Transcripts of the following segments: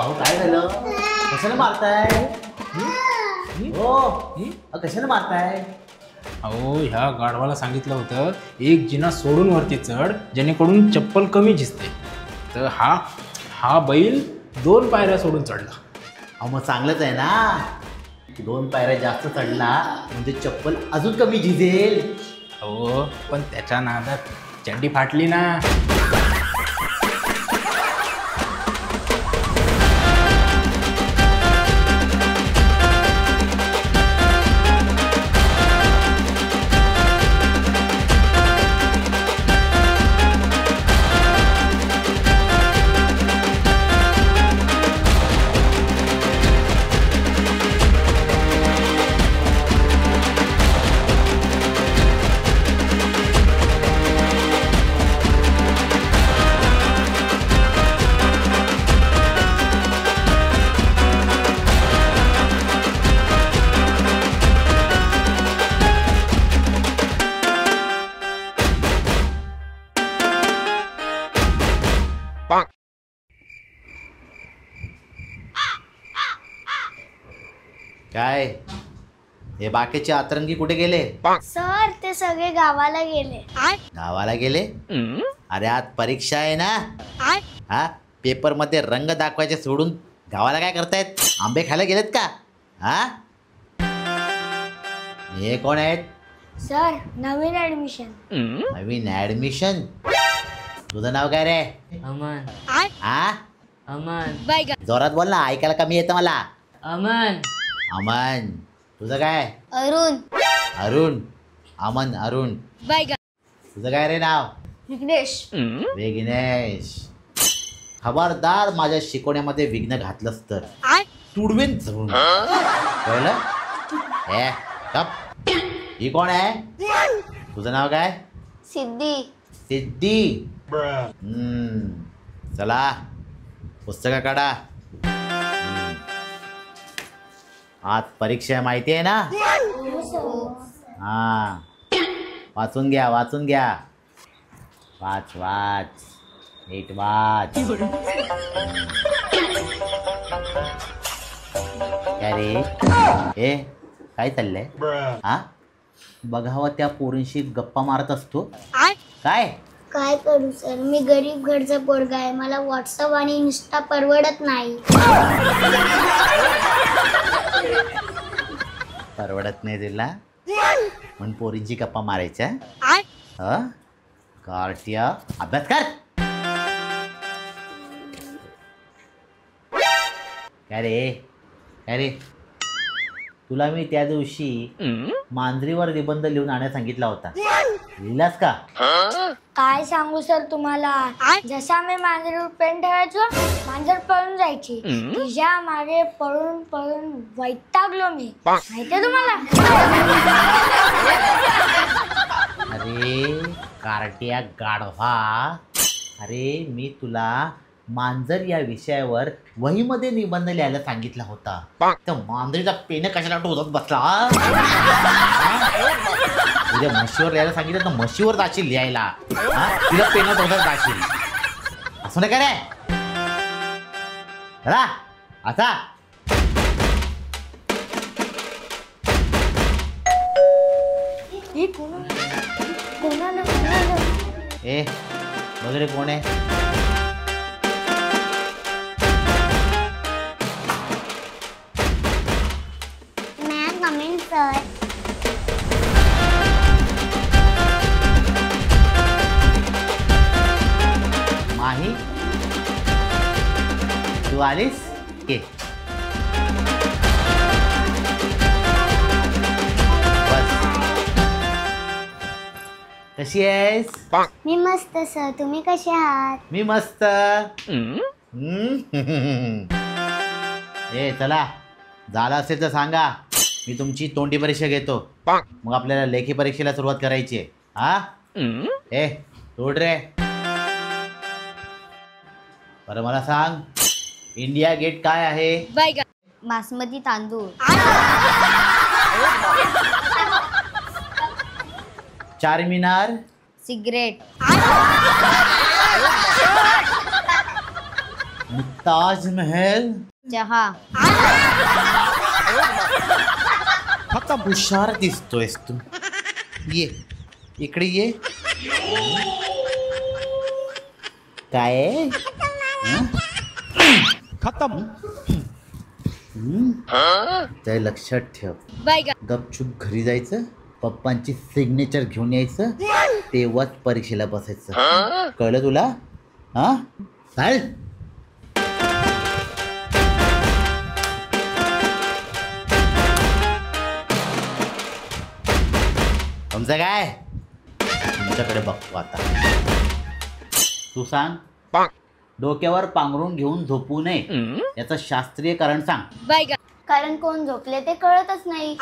अहो काय झालं? कशाला मारताय? हो कशाला मारताय? अहो ह्या गाढवाला सांगितलं होतं एक जिना सोडून वरती चढ जेणेकरून चप्पल कमी झिजते. तर हा बैल 2 पायऱ्या सोडून चढला. अहो मग चांगलंच आहे ना, 2 पायऱ्या जास्त चढला म्हणजे चप्पल अजून कमी झिजेल. हो पण त्याच्या नादात चड्डी फाटली ना. काय हे बाकीचे अतरंगी कुठे गेले? सर ते सगळे गावाला गेले. गावाला गेले? अरे आज परीक्षा आहे ना. हा पेपर मध्ये रंग दाखवायचे सोडून गावाला काय करतायत? आंबे खायला गेलेत का? हा हे कोण आहेत? सर नवीन ऍडमिशन. नवीन ऍडमिशन? तुझं नाव काय रे? अमन. हा अमन. जोरात बोल ना, ऐकायला कमी येतं मला. अमन. अमन. तुझं काय? अरुण. अरुण. अमन अरुण. तुझं काय रे नाव? विघ्नेश. विघ्नेश. खबरदार माझ्या शिकवण्यामध्ये विघ्न घातलंस तर तुडवेन जळून. कळलं? ए गप. ही कोण आहे? तुझं नाव काय? सिद्धी. सिद्धी. चला पुस्तकं काढा. आज परीक्षा माहिती आहे ना? हा वाचून घ्या वाचून घ्या. वाच वाच नीट वाच. काय रे? ए काय चाललंय? हा बघावं त्या पोरींशी गप्पा मारत असतो. काय काय करू सर, मी गरीब घरचा पोरगा आहे, मला व्हॉट्सअप आणि इन्स्टा परवडत नाही. परवडत नाही तुला म्हणून पोरींची गप्पा मारायच्या? कार्टिया अभ्यास कर. काय रे काय रे, तुला मी त्या दिवशी मांजरीवर निबंध लिहून आणायला सांगितला होता, लिहिलास का? काय सांगू सर तुम्हाला, जसा मी मांजरीवर पेन ठेवायचो मांजर पळून जायची. तिच्या मागे पळून पळून वैतागलो मी, माहितीये तुम्हाला? अरे कार्टिया गाढवा, अरे मी तुला मांजर या विषयावर वहीमध्ये निबंध लिहायला सांगितला होता. तर मांजरीचा पेन कशाला टोचत बसला? तुझ्या म्हशीवर लिहायला सांगितलं तर म्हशीवर जाशील लिहायला, तिला पेन टोचत जाशील. असं नाही काय रे आता? ए वगैरे कोण आहे? सर माही तू आलीस के? बस. कशी आहेस? मी मस्त सर, तुम्ही कसे आहात? मी मस्त. ए चला, झालं असेल तर सांगा, मी तुमची तोंडी परीक्षा घेतो, मग आपल्याला लेखी परीक्षेला सुरुवात करायची आहे. हा ए तोड रे. बरं मला सांग, इंडिया गेट काय आहे? बासमती तांदूळ. चारमिनार? सिगरेट. ताजमहल चहा. हुशार दिसतोयस तू. ये इकडे ये. काय खत्म. ते लक्षात ठेव. गपचूप घरी जायचं, पप्पांची सिग्नेचर घेऊन यायचं, तेव्हाच परीक्षेला बसायचं. कळलं तुला? हा चाल. तुमचं काय? तुमच्याकडे बघतो आता. तू सांग. डोक्यावर पांघरून घेऊन झोपू नये याचं शास्त्रीय कारण सांग. कारण कोण झोपले ते कळतच नाही.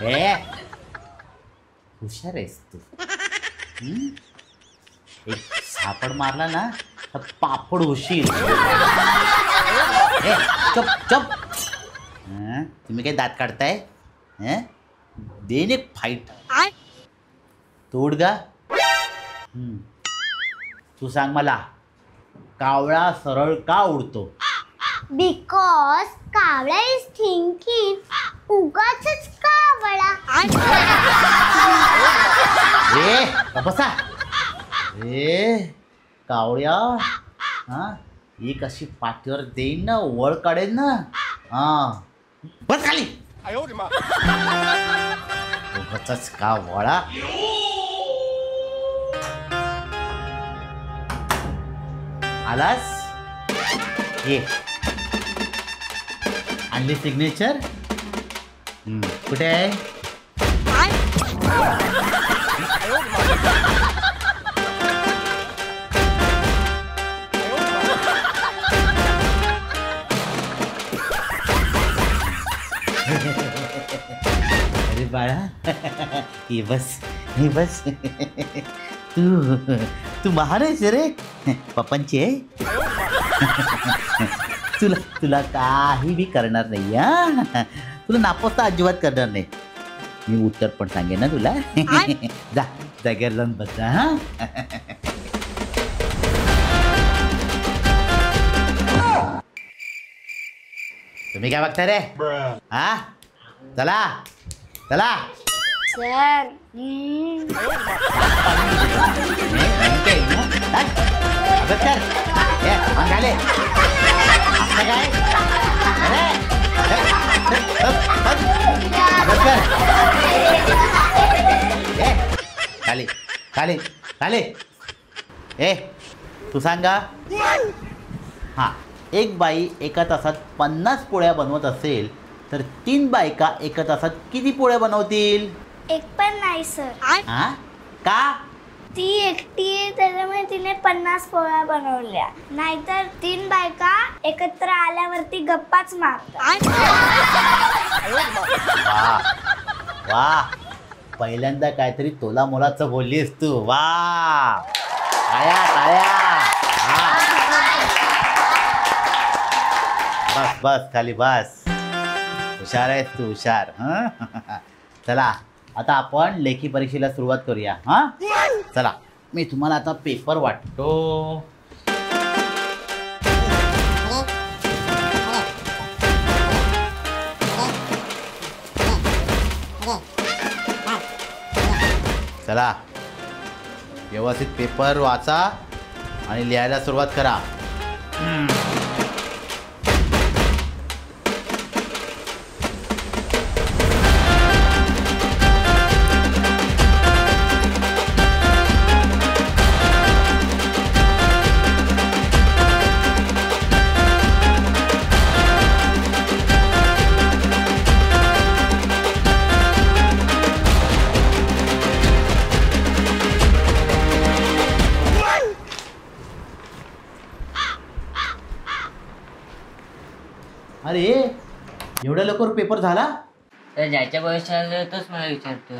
ए हुशार आहेस तू. एक सापड मारला ना तर पापड होशील. ए चुप चुप. तुम्ही काय दात काढताय? देन एक फाईट. तोड गा. तू सांग मला, कावळा सरळ का उडतो? बिकॉज कावळा इज थिंकिंग उगाचच कावळा. ए बसा. ए कावळ्या, हा एक अशी पाठीवर देईन ना, वळ काढेन ना. हा बस खाली. उगाचच कावळा. आलास? ये आणली सिग्नेचर? कुठे आहे? अरे बाळा, ये बस, हे बस. तू महान आहेस रे. पप्पांची आहे. तुला काही बी करणार नाही. हा तुला नापसता अजिबात करणार नाही. मी उत्तर पण सांगेन ना तुला. जा जागेवर जाऊन बस. हा तुम्ही काय बघता रे? हा चला चला. सर खाली खाली खाली. ए तू सांगा. हा एक बाई एका तासात 50 पोळ्या बनवत असेल तर 3 बायका एका तासात किती पोळ्या बनवतील? एक पण नाही सर. हा का? ती एकटी आहे त्याच्यामुळे तिने 50 पोळ्या बनवल्या. नाहीतर 3 बायका एकत्र आल्यावरती गप्पाच मारतात. वा वा, पहिल्यांदा काहीतरी तोला मोलाचं बोललीस तू. वा टाळ्या टाळ्या. बस बस खाली बस. हुशार आहेस तू, हुशार. चला आता आपण लेखी परीक्षेला सुरुवात करूया. हा चला, मी तुम्हाला आता पेपर वाटतो. चला व्यवस्थित पेपर वाचा आणि लिहायला सुरुवात करा. अरे एवढ्या लवकर पेपर झाला? तर ज्याच्या भविष्याला तोच मला विचारतो.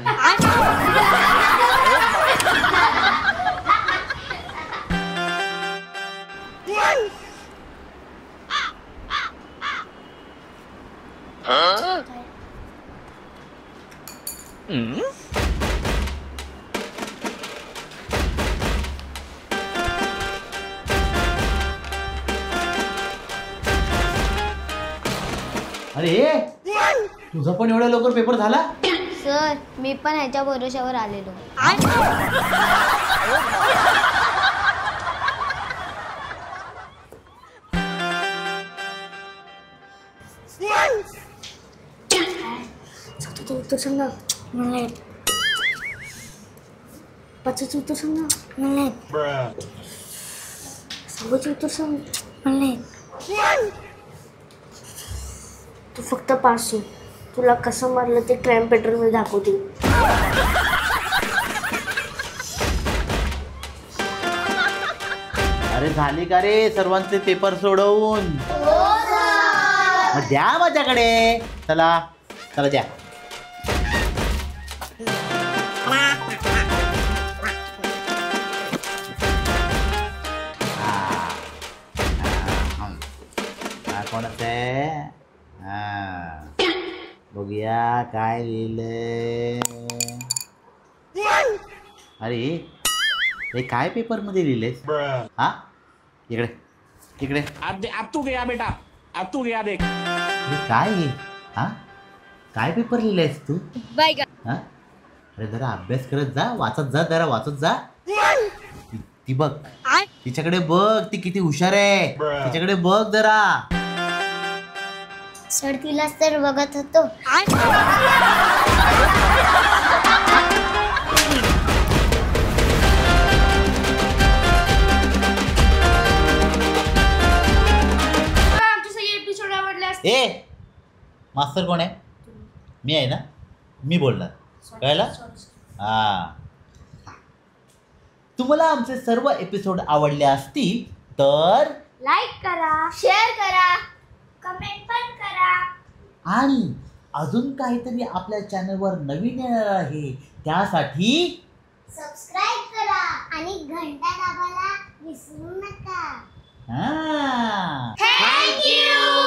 अरे तुझा पण एवढ्या लवकर पेपर झाला? सर मी पण ह्याच्या भरोशावर आलेलो. उत्तर सांग ना. मला येत. पाचचं उत्तर सांग ना. मला येत. सहाचं उत्तर सांग. मला येत. तू फक्त पास हो. तुला कसं मारलं ते क्राईम पेट्रोल मध्ये दाखवते. अरे झाली का रे सर्वांचे पेपर सोडवून? मग द्या माझ्याकडे. चला चला द्या. कोणाचं आहे? बघूया काय लिहिलंय. अरे हे काय पेपर मध्ये लिहिलेस? हा इकडे इकडे. अब तू गया बेटा, अब तू गया देख. हे काय आहे? हा काय पेपर लिहिलायस तू? हा अरे जरा अभ्यास करत जा, वाचत जा, जरा वाचत जा. ती बघ, तिच्याकडे बघ, ती किती हुशार आहे. तिच्याकडे बघ जरा. सर तिलाच तर बघत होतो. एपिसोड आवडले. ए मास्तर कोण आहे? मी आहे ना, मी बोलणार. कळलं? हा. तुम्हाला आमचे सर्व एपिसोड आवडले असतील तर लाईक करा, शेअर करा, कमेंट पण करा. आणि अजून काहीतरी आपल्या चॅनलवर नवीन येणार आहे त्यासाठी सबस्क्राईब करा आणि घंटा दाबायला विसरू नका. हा थँक यू.